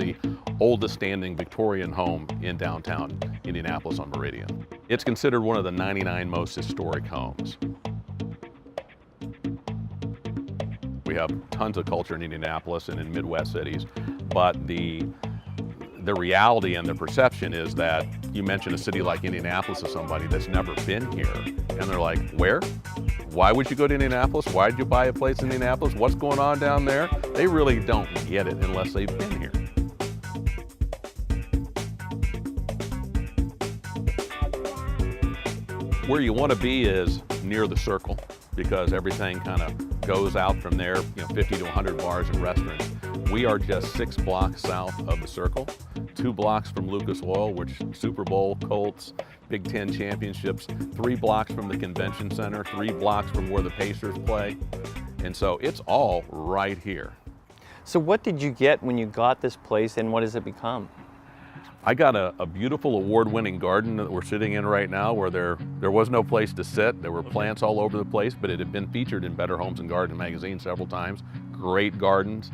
the oldest standing Victorian home in downtown Indianapolis on Meridian. It's considered one of the 99 most historic homes. We have tons of culture in Indianapolis and in Midwest cities, but the reality and the perception is that you mention a city like Indianapolis to somebody that's never been here, and they're like, where? Why would you go to Indianapolis? Why did you buy a place in Indianapolis? What's going on down there? They really don't get it unless they've been here. Where you want to be is near the circle, because everything kind of goes out from there, 50 to 100 bars and restaurants. We are just 6 blocks south of the circle, 2 blocks from Lucas Oil, which Super Bowl, Colts, Big Ten championships, 3 blocks from the convention center, 3 blocks from where the Pacers play. And so it's all right here. So what did you get when you got this place, and what has it become? I got a beautiful award-winning garden that we're sitting in right now, where there was no place to sit. There were plants all over the place, but it had been featured in Better Homes and Garden magazine several times. Great gardens.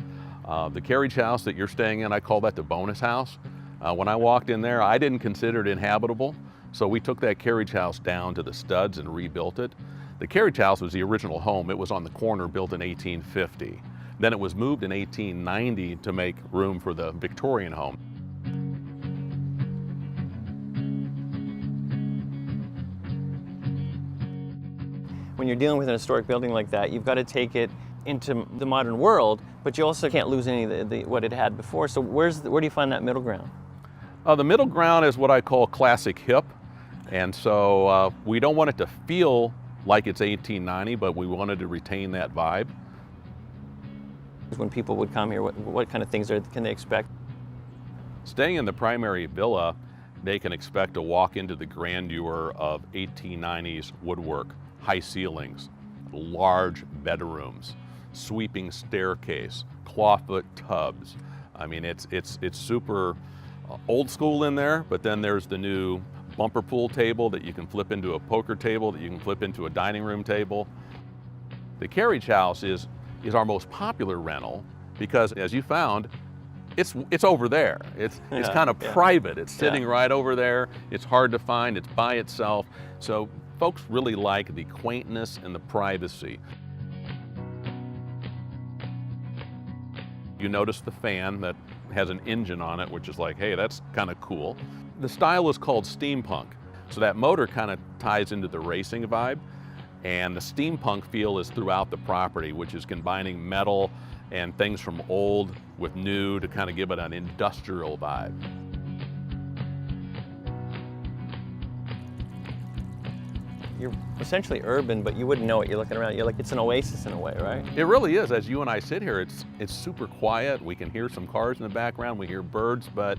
The carriage house that you're staying in, I call that the bonus house. When I walked in there, I didn't consider it inhabitable, so we took that carriage house down to the studs and rebuilt it. The carriage house was the original home. It was on the corner, built in 1850. Then it was moved in 1890 to make room for the Victorian home. When you're dealing with an historic building like that, you've got to take it into the modern world, but you also can't lose any of what it had before. So where do you find that middle ground? The middle ground is what I call classic hip. And so we don't want it to feel like it's 1890, but we wanted to retain that vibe. When people would come here, what kind of things can they expect? Staying in the primary villa, they can expect to walk into the grandeur of 1890s woodwork, high ceilings, large bedrooms, sweeping staircase, clawfoot tubs. I mean, it's super old school in there, but then there's the new bumper pool table that you can flip into a poker table, that you can flip into a dining room table. The carriage house is our most popular rental because, as you found, it's over there. It's kind of private. It's sitting right over there. It's hard to find. It's by itself. So folks really like the quaintness and the privacy. You notice the fan that has an engine on it, which is like, hey, that's kind of cool. The style is called steampunk. So that motor kind of ties into the racing vibe. And the steampunk feel is throughout the property, which is combining metal and things from old with new to kind of give it an industrial vibe. You're essentially urban, but you wouldn't know it. You're looking around, you're like, it's an oasis in a way, right? It really is. As you and I sit here, it's super quiet. We can hear some cars in the background, we hear birds, but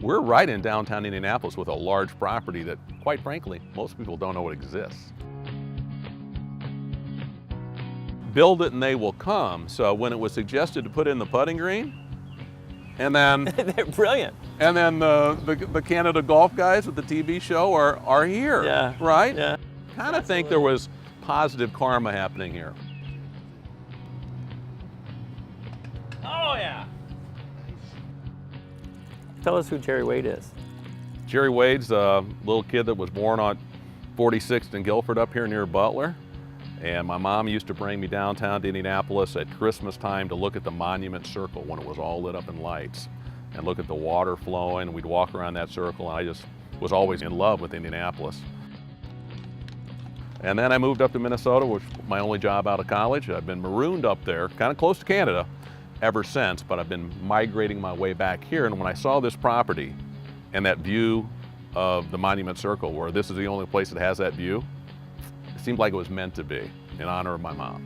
we're right in downtown Indianapolis with a large property that, quite frankly, most people don't know it exists. Build it and they will come. So when it was suggested to put in the putting green, and then they're brilliant. And then the Canada golf guys with the TV show are here. Yeah. Right? Yeah. Kind of think there was positive karma happening here. Oh yeah. Tell us who Jerry Wade is. Jerry Wade's a little kid that was born on 46th and Guilford up here near Butler. And my mom used to bring me downtown to Indianapolis at Christmas time to look at the Monument Circle when it was all lit up in lights and look at the water flowing. We'd walk around that circle, and I just was always in love with Indianapolis. And then I moved up to Minnesota, which was my only job out of college. I've been marooned up there, kind of close to Canada, ever since, but I've been migrating my way back here. And when I saw this property and that view of the Monument Circle, where this is the only place that has that view, it seemed like it was meant to be in honor of my mom.